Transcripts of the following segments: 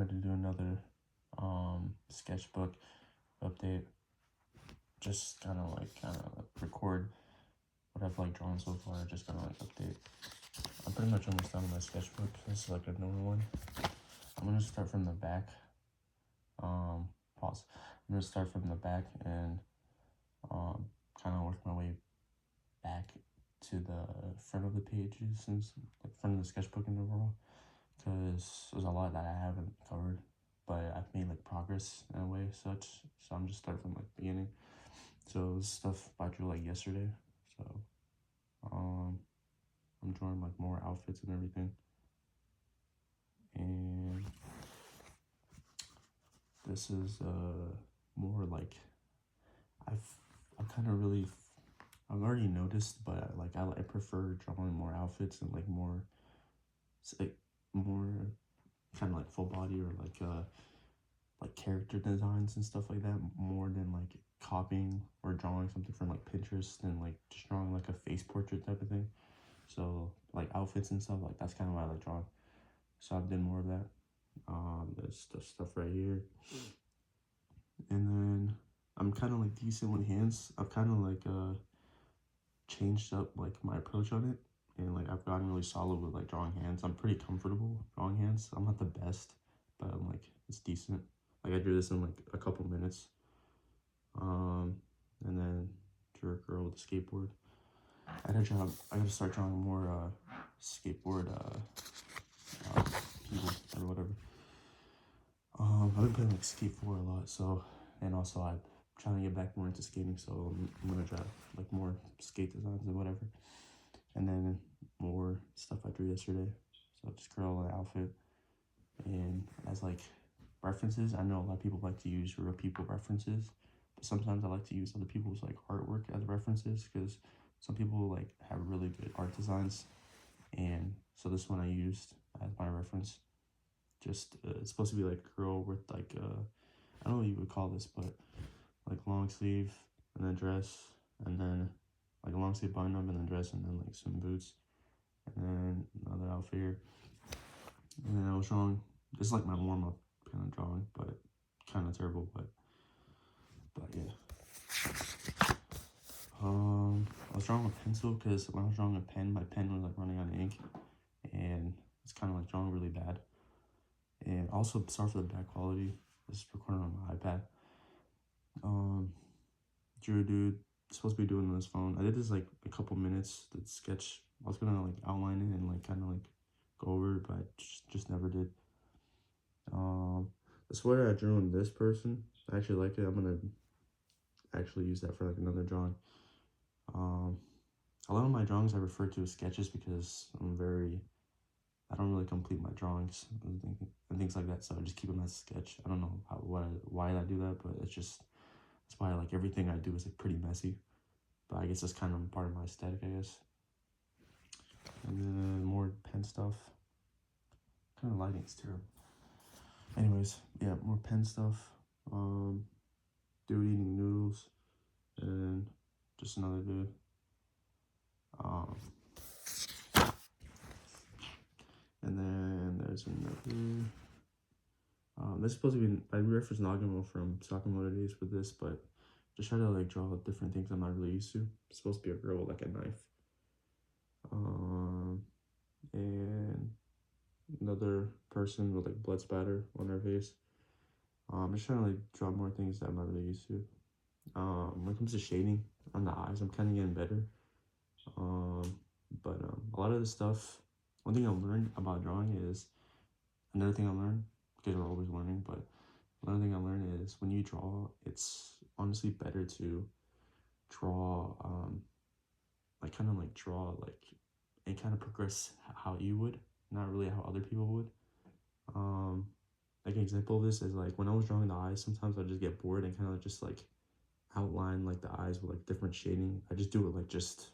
wanted to do another sketchbook update. Just kind of record what I've drawn so far. Just kind of update. I'm pretty much almost done with my sketchbook. This is a normal one. I'm gonna start from the back. Pause. I'm gonna start from the back and kind of work my way back to the front of the pages, since front of the sketchbook in overall, because there's a lot that I haven't covered, but I've made progress in a way such. So I'm just starting from the beginning. So this stuff I drew yesterday. So I'm drawing more outfits and everything. And this is more I've already noticed, but I prefer drawing more outfits and more more kind of full body, or character designs and stuff like that, more than copying or drawing something from Pinterest, and just drawing a face portrait type of thing. So outfits and stuff, that's kind of what I like drawing. So I've done more of that. There's the stuff right here, and then I'm kind of decent with hands. I've kind of changed up my approach on it, and I've gotten really solid with drawing hands. I'm pretty comfortable drawing hands. I'm not the best, but I'm it's decent. I drew this in a couple minutes. And then drew a girl with a skateboard. I gotta start drawing more skateboard people or whatever. I've been playing Skate 4 a lot, so, and also I'm trying to get back more into skating, so I'm gonna draw more skate designs and whatever. And then more stuff I drew yesterday. So just girl in an outfit. And as references, I know a lot of people like to use real people references, but sometimes I like to use other people's artwork as references, because some people have really good art designs. And so this one I used as my reference. Just it's supposed to be a girl with I don't know what you would call this, but long sleeve and then dress, and then a long sleeve button up and then dress, and then some boots, and then another outfit here. And then I was drawing, this is my warm-up kind of drawing, but kind of terrible, but yeah. I was drawing with pencil, because when I was drawing a pen, my pen was running out of ink, and it's kind of drawing really bad. And also, sorry for the bad quality. This is recording on my iPad. Drew a dude, supposed to be doing on his phone. I did this a couple minutes. The sketch, I was gonna outline it and kind of go over it, but I just never did. The sweater I drew on this person, I actually like it. I'm gonna actually use that for another drawing. A lot of my drawings I refer to as sketches, because I don't really complete my drawings and things like that, so I just keep them as a sketch. I don't know why I do that, but that's why everything I do is pretty messy. But I guess that's kind of part of my aesthetic, I guess. And then more pen stuff. Kind of lighting's terrible. Anyways, yeah, more pen stuff. Dude eating noodles, and just another dude. And then there's another. This is supposed to be, I referenced Nagamo from Sakamoto days with this, but just try to draw different things I'm not really used to. It's supposed to be a girl with a knife. And another person with blood spatter on their face. I'm just trying to draw more things that I'm not really used to. When it comes to shading on the eyes, I'm kind of getting better. But a lot of the stuff, one thing I learned about drawing is, another thing I learned, because we're always learning, but another thing I learned is, when you draw, it's honestly better to draw, draw and kind of progress how you would, not really how other people would. An example of this is when I was drawing the eyes, sometimes I just get bored and kind of just outline the eyes with different shading. I just do it just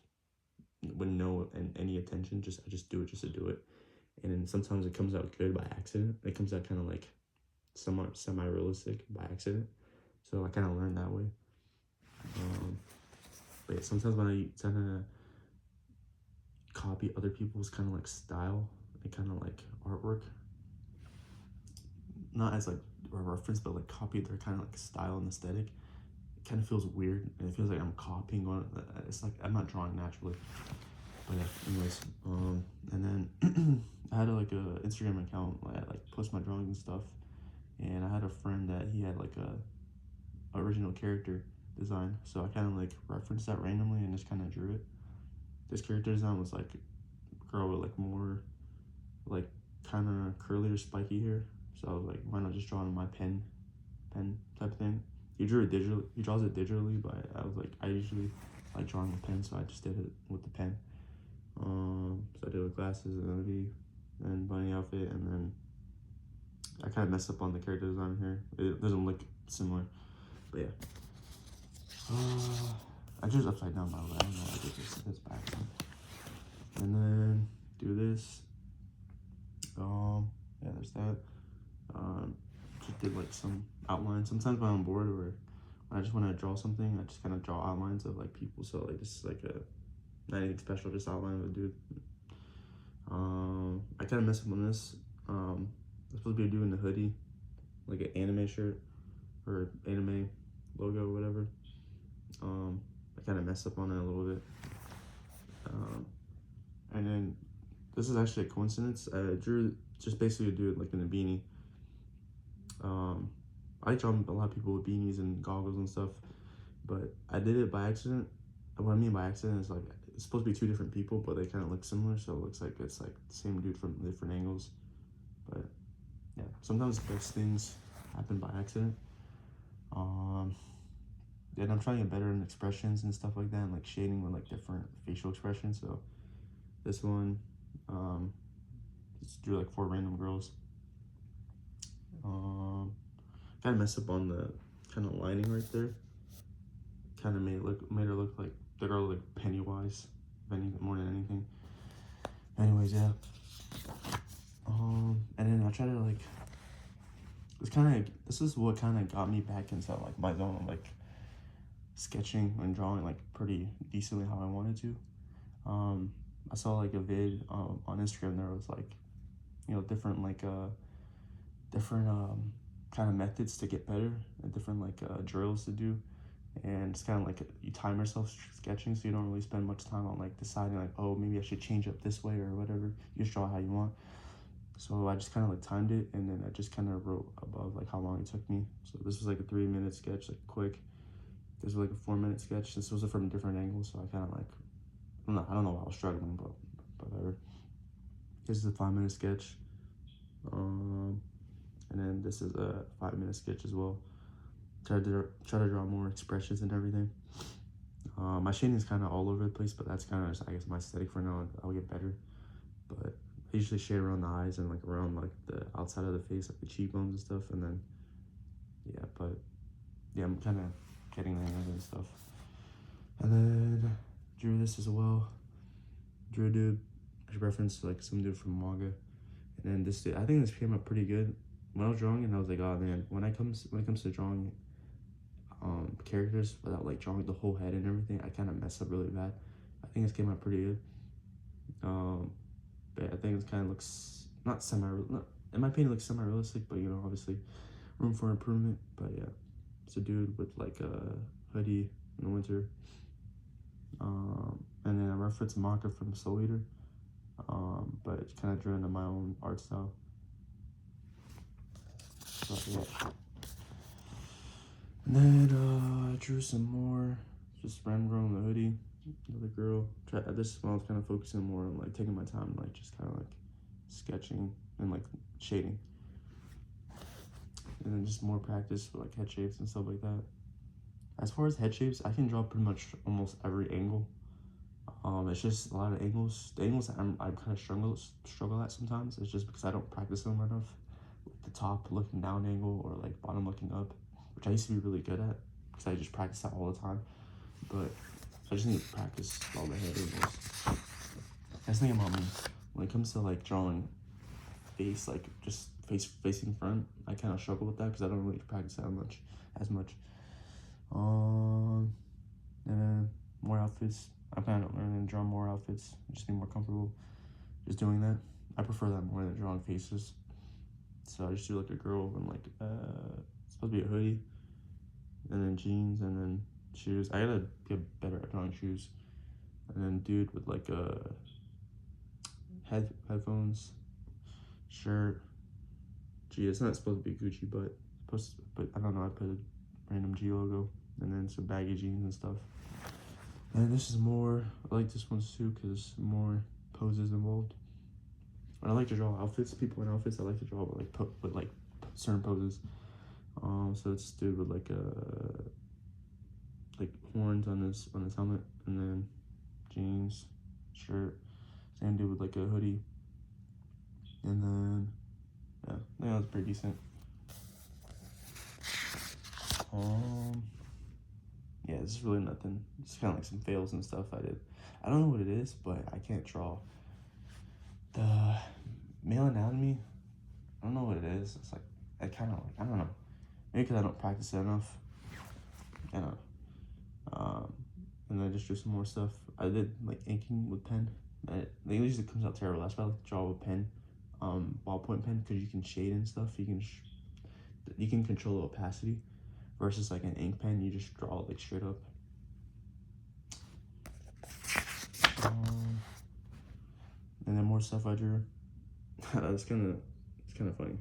with no any attention. I just do it just to do it, and then sometimes it comes out good by accident. It comes out kind of somewhat semi-realistic by accident. So I kind of learned that way. But yeah, sometimes when I kind of copy other people's kind of style and kind of artwork, not as like a reference, but like copy their kind of like style and aesthetic. It kind of feels weird, and it feels like I'm copying on. It's like I'm not drawing naturally. But yeah, anyways, and then I had like a Instagram account. I like post my drawings and stuff, and I had a friend that he had like a original character design, so I kind of like referenced that randomly and just kind of drew it. This character design was like a girl with like more like kind of curly or spiky hair, so I was like, why not just draw it on my pen type thing. He drew it digitally. He draws it digitally, but I was like, I usually like drawing with pen, so I just did it with the pen. So I did with glasses and hoodie and bunny outfit, and then I kind of messed up on the character design here. It doesn't look similar, but yeah. I drew it upside down by the way. I don't know why I did this back. And then do this. Yeah, there's that. Just did like some outlines. Sometimes when I'm bored or when I just want to draw something, I just kind of draw outlines of like people. So like this is like a not anything special, just outline of a dude. I kind of messed up on this. I'm supposed to be doing the hoodie, like an anime shirt or anime logo or whatever. I kind of messed up on it a little bit. And then this is actually a coincidence. I drew just basically a dude like in a beanie. I draw a lot of people with beanies and goggles and stuff, but I did it by accident. What I mean by accident is like it's supposed to be two different people, but they kind of look similar, so it looks like it's like the same dude from different angles. But yeah, sometimes the best things happen by accident. And I'm trying to get better in expressions and stuff like that, and like shading with like different facial expressions. So this one, just drew like 4 random girls. Kind of messed up on the kind of lining right there. Kind of made her look like the girl like Pennywise, if anything, more than anything. Anyways, yeah. And then I try to like. This is what kind of got me back into like my zone of like sketching and drawing like pretty decently how I wanted to. I saw like a vid on Instagram. There was like, different like different kind of methods to get better, and different like drills to do, and it's kind of like you time yourself sketching, so you don't really spend much time on like deciding like, oh, maybe I should change up this way or whatever. You just draw how you want. So I just kind of like timed it, and then I just kind of wrote above like how long it took me. So this was like a 3-minute sketch, like quick. This was like a 4-minute sketch. This was from different angles, so I kind of like, I don't know why I was struggling, but whatever. This is a 5-minute sketch. And then this is a 5-minute sketch as well. Try to draw more expressions and everything. My shading is kind of all over the place, but that's kind of just, I guess, my aesthetic for now. I'll get better, but I usually shade around the eyes and like around like the outside of the face, like the cheekbones and stuff. And then I'm kind of getting the hang of it and stuff. And then drew this as well. Drew a dude. I referenced like some dude from manga. And then this dude, I think this came out pretty good. When I was drawing it, I was like, oh man, when it comes to drawing characters without like drawing the whole head and everything, I kind of mess up really bad. I think this came out pretty good. But I think it kind of looks not in my opinion, it looks semi-realistic, but obviously room for improvement. But yeah, it's a dude with like a hoodie in the winter. And then I referenced manga from Soul Eater, but it's kind of drew into my own art style. So yeah. And then I drew some more, just random girl in the hoodie, another girl. This one I was kind of focusing more on like taking my time, like just kind of like sketching and like shading. And then just more practice for like head shapes and stuff like that. As far as head shapes, I can draw pretty much almost every angle. It's just a lot of angles. The angles that I kind of struggle at sometimes. It's just because I don't practice them enough. Like the top looking down angle or like bottom looking up, which I used to be really good at because I just practice that all the time. But I just need to practice all the head angles. That's the thing about me. When it comes to like drawing face, like just facing front, I kind of struggle with that because I don't really practice that as much. And then more outfits. I'm kind of learning to draw more outfits. Just be more comfortable just doing that. I prefer that more than drawing faces. So I just do like a girl and like it's supposed to be a hoodie, and then jeans, and then shoes. I gotta get better at drawing shoes. And then dude with like a headphones, shirt. Gee, it's not supposed to be Gucci, but I don't know. I put a random G logo, and then some baggy jeans and stuff. And this is more. I like this one too because more poses involved. When I like to draw outfits, people in outfits, I like to draw with like certain poses. So it's dude with like horns on his helmet, and then jeans, shirt. Same dude with like a hoodie, and then yeah, that was pretty decent. Yeah, this is really nothing. It's kind of like some fails and stuff I did. I don't know what it is, but I can't draw. The male anatomy, I don't know what it is. It's like, I kind of like, I don't know. Maybe because I don't practice it enough. I don't know. And then I just drew some more stuff. I did like inking with pen. It usually comes out terrible. That's why I like to draw with pen, ballpoint pen, because you can shade and stuff. You can control the opacity, versus like an ink pen. You just draw it like straight up. And then more stuff I drew. It's kind of funny.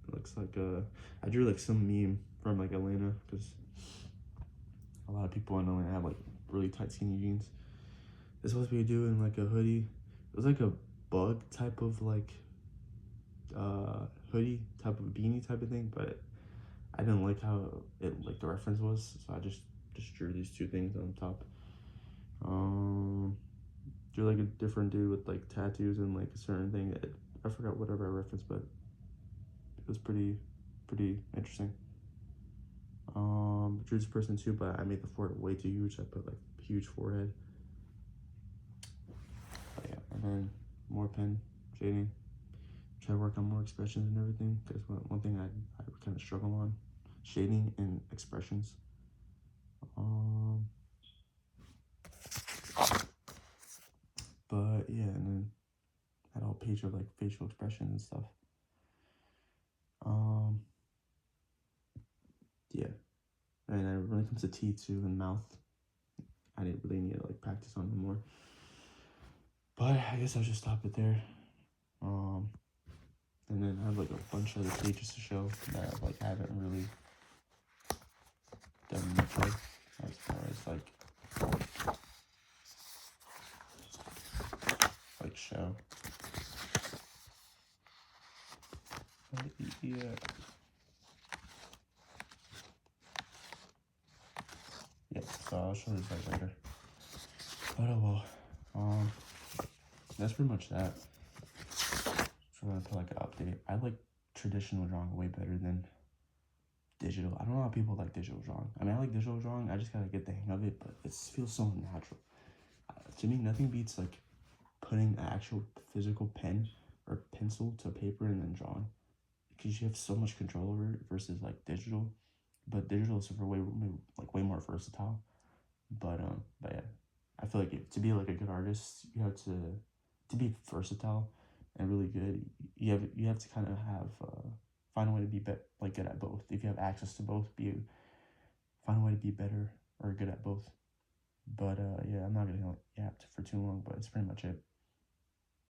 It looks like I drew like some meme from like Atlanta, because a lot of people in Atlanta have like really tight skinny jeans. It's supposed to be doing like a hoodie. It was like a bug type of like hoodie type of beanie type of thing, but I didn't like how it like the reference was, so I just drew these two things on top. Drew like a different dude with like tattoos and like a certain thing. I forgot whatever I referenced, but it was pretty interesting. Drew this person too, but I made the forehead way too huge. I put like huge forehead. But yeah, and then more pen shading. Try to work on more expressions and everything, because one thing I kind of struggle on, shading and expressions. But yeah, and then had a whole page of like facial expressions and stuff. Yeah, and when it comes to teeth too and mouth, I didn't really need to like practice on them more. But I guess I'll just stop it there. And then I have like a bunch of other pages to show that like I haven't really done much of, as far as like show. But yeah. Yeah, so I'll show you guys later. But oh well. That's pretty much that. So I'm gonna put like an update. I like traditional drawing way better than digital. I don't know how people like digital drawing. I mean, I like digital drawing. I just gotta get the hang of it, but it feels so natural. To me, nothing beats like putting an actual physical pen or pencil to paper and then drawing, because you have so much control over it versus like digital. But digital is way more versatile. But yeah, I feel like to be like a good artist, you have to be versatile and really good. You have to kind of have find a way to be like good at both. If you have access to both, find a way to be better or good at both. But yeah, I'm not gonna yapped for too long, but it's pretty much it.